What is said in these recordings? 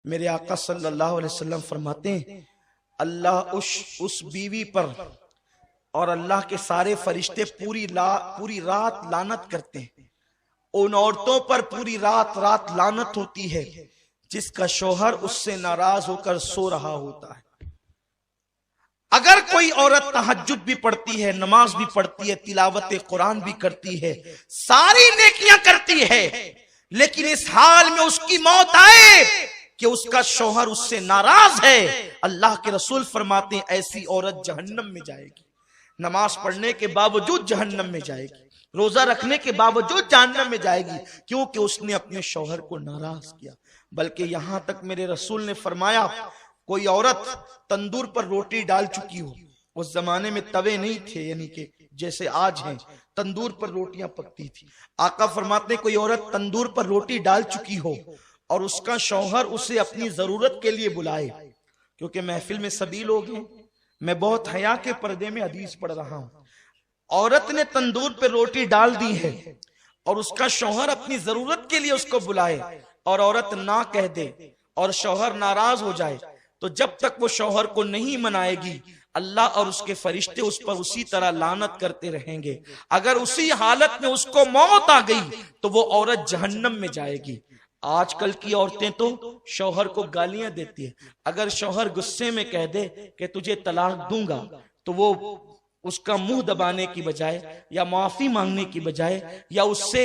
मेरे आका सल्लल्लाहु अलैहि वसल्लम फरमाते हैं, अल्लाह उस बीवी पर और अल्लाह के सारे फरिश्ते पूरी रात लानत करते हैं। उन औरतों पर पूरी रात लानत होती है जिसका शौहर उससे नाराज होकर सो रहा होता है। अगर कोई औरत तहज्जुद भी पढ़ती है, नमाज भी पढ़ती है, तिलावत कुरान भी करती है, सारी नेकियां करती है, लेकिन इस हाल में उसकी मौत आए कि उसका शौहर उससे नाराज है, अल्लाह के रसूल फरमाते हैं ऐसी औरत जहन्नम में जाएगी। नमाज पढ़ने के बावजूद जहन्नम में जाएगी, रोजा रखने के बावजूद जहन्नम में जाएगी, क्योंकि उसने अपने शौहर को नाराज किया। बल्कि यहां तक मेरे रसूल ने फरमाया, कोई औरत तंदूर पर रोटी डाल चुकी हो, उस जमाने में तवे नहीं थे, यानी कि जैसे आज हैं, तंदूर पर रोटियां पकती थी। आका फरमाते कोई औरत तंदूर पर रोटी डाल चुकी हो और उसका शौहर उसे अपनी जरूरत के लिए बुलाए, क्योंकि महफिल में सभी लोग हैं, मैं बहुत हया के पर्दे में हदीस पढ़ रहा हूं। औरत ने तंदूर पे रोटी डाल दी है और उसका शौहर अपनी जरूरत के लिए उसको बुलाए और औरत ना कह दे और शौहर नाराज हो जाए, तो जब तक वो शौहर को नहीं मनाएगी, अल्लाह और उसके फरिश्ते उस पर उसी तरह लानत करते रहेंगे। अगर उसी हालत में उसको मौत आ गई तो वो औरत जहन्नम में जाएगी। आजकल की औरतें तो शौहर को गालियां देती है। अगर शौहर गुस्से में कह दे कि तुझे तलाक दूंगा, तो वो उसका मुंह दबाने की बजाय या माफी मांगने की बजाय या उससे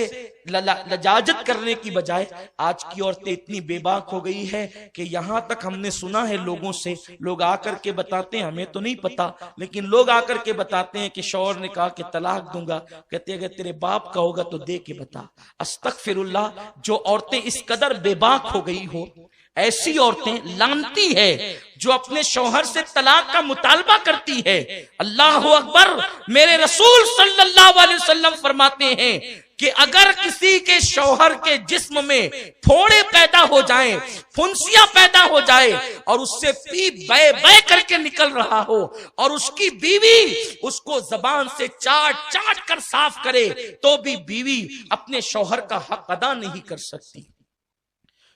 लजाजत करने की बजाय, आज की औरतें इतनी बेबाक हो गई है कि यहां तक हमने सुना है लोगों से, लोग आकर के बताते हैं, हमें तो नहीं पता, लेकिन लोग आकर के बताते हैं कि शौहर ने कहा कि तलाक दूंगा, कहते अगर तेरे बाप का होगा तो दे के बता। अस्तगफिरुल्लाह। जो औरतें इस कदर बेबाक हो गई हो, ऐसी औरतें लानती है जो अपने शौहर से तलाक का मुतालबा करती है। अल्लाह अकबर। मेरे रसूल सल्लल्लाहु अलैहि वसल्लम फरमाते हैं कि अगर किसी के शौहर के जिस्म में फोड़े पैदा हो जाएं, फुंसियां पैदा हो जाए और उससे पी बे बे करके निकल रहा हो और उसकी बीवी उसको जबान से चाट चाट कर साफ करे, तो भी बीवी अपने शौहर का हक अदा नहीं कर सकती।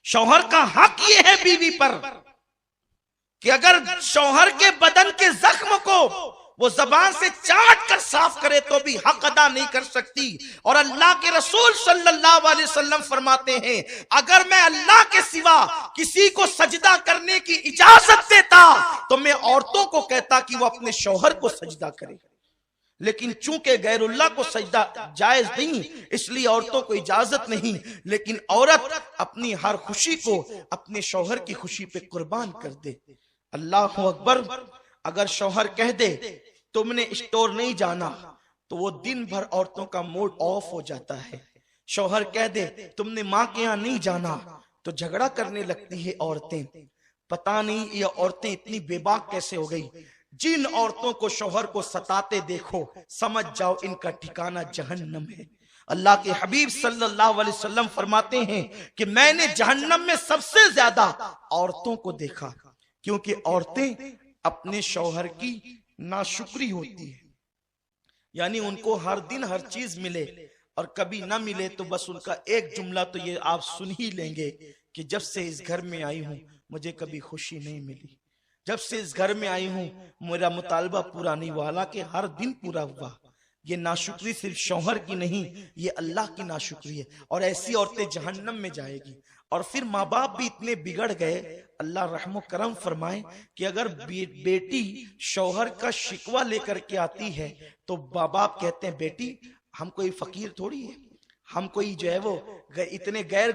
शौहर का हक ये है बीवी पर कि अगर शौहर के बदन के जख्म को वो जबान से चाट कर साफ करे तो भी हक अदा नहीं कर सकती। और अल्लाह के रसूल सल्लल्लाहु अलैहि वसल्लम फरमाते हैं, अगर मैं अल्लाह के सिवा किसी को सजदा करने की इजाजत देता तो मैं औरतों को कहता कि वो अपने शौहर को सजदा करे, लेकिन चूंकि गैरुल्लाह को सजदा जायज नहीं, इसलिए औरतों को इजाजत नहीं। लेकिन औरत अपनी हर खुशी को अपने शौहर की खुशी पे कुर्बान कर दे। अल्लाह अकबर। अगर शौहर कह दे तुमने स्टोर नहीं जाना, तो वो दिन भर औरतों का मूड ऑफ हो जाता है। शौहर कह दे तुमने माँ के यहाँ नहीं जाना, तो झगड़ा करने लगती है औरतें। पता नहीं ये औरतें इतनी बेबाक कैसे हो गई। जिन औरतों को शौहर को सताते देखो, समझ जाओ इनका ठिकाना जहन्नम है। अल्लाह के हबीब सल्लल्लाहु अलैहि वसल्लम फरमाते हैं कि मैंने जहन्नम में सबसे ज्यादा औरतों को देखा, क्योंकि औरतें अपने शौहर की नाशुक्री होती है, यानी उनको हर दिन हर चीज मिले और कभी ना मिले तो बस उनका एक जुमला तो ये आप सुन ही लेंगे कि जब से इस घर में आई हूं मुझे कभी खुशी नहीं मिली, जब से इस घर में आई हूं मेरा मुतालबा पूरा नहीं हुआ, हालांकि हर दिन पूरा हुआ। ये नाशुक्री सिर्फ शौहर की नहीं, ये अल्लाह की नाशुक्री है। और ऐसी औरतें जहन्नम में जाएगी। और फिर माँ बाप भी इतने बिगड़ गए, अल्लाह रहमो करम फरमाए, कि अगर बेटी शौहर का शिकवा लेकर के आती है तो माँ बाप कहते हैं बेटी हम कोई फकीर थोड़ी है, हम कोई जो है वो इतने गैर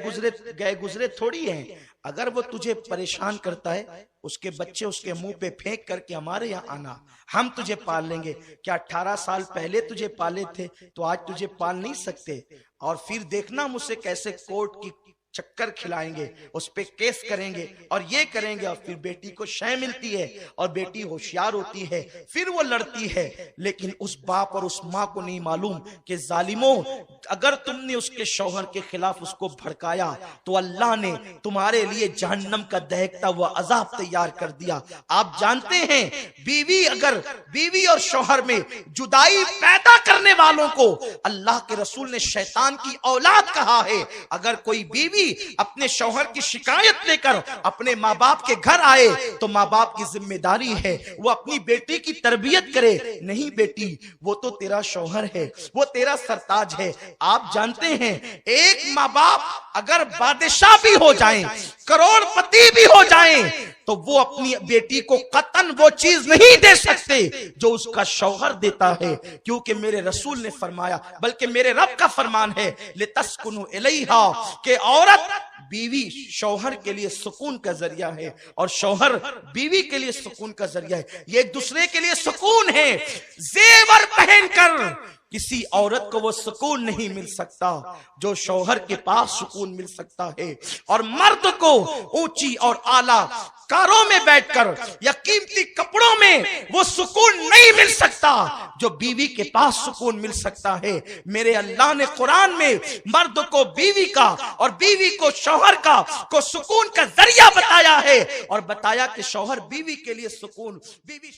गुजरे थोड़ी हैं। अगर वो तुझे परेशान करता है, उसके बच्चे उसके मुंह पे फेंक करके हमारे यहाँ आना, हम तुझे पाल लेंगे। क्या 18 साल पहले तुझे पाले थे तो आज तुझे पाल नहीं सकते? और फिर देखना मुझसे कैसे कोर्ट की चक्कर खिलाएंगे, उस पे केस करेंगे और ये करेंगे। और फिर बेटी को शय मिलती है और बेटी होशियार होती है, फिर वो लड़ती है। लेकिन उस बाप और उस माँ को नहीं मालूम कि जालिमों, अगर तुमने उसके शौहर के खिलाफ उसको भड़काया तो अल्लाह ने तुम्हारे लिए जहन्नम का दहकता हुआ अजाब तैयार कर दिया। आप जानते हैं बीवी और शौहर में जुदाई पैदा करने वालों को अल्लाह के रसूल ने शैतान की औलाद कहा है। अगर कोई बीवी बेटी अपने शौहर की शिकायत लेकर अपने माँ बाप के घर आए तो माँ बाप की जिम्मेदारी है वो अपनी बेटी की तरबियत करे। नहीं बेटी, वो तो तेरा शौहर है, वो तेरा सरताज है। आप जानते हैं एक माँ बाप अगर बादशाह भी हो जाएं, करोड़पति भी हो जाएं, तो वो अपनी बेटी को कतन वो चीज नहीं दे सकते जो उसका शौहर देता है, क्योंकि मेरे रसूल ने फरमाया, बल्कि मेरे रब का फरमान है, लितस्कुनु इलैहा, कि औरत बीवी शौहर के लिए सुकून का जरिया है और शौहर बीवी के लिए सुकून का जरिया है। ये एक दूसरे के लिए सुकून है। जेवर पहनकर किसी औरत को वो सुकून नहीं मिल सकता जो शौहर के पास सुकून मिल सकता है, और मर्द को ऊंची और आला कारों में बैठकर या कीमती कपड़ों में वो सुकून नहीं मिल सकता जो बीवी के पास सुकून मिल सकता है। मेरे अल्लाह ने कुरान में मर्द को बीवी का और बीवी को शौहर का को सुकून का जरिया बताया है और बताया कि शौहर बीवी के लिए सुकून, बीवी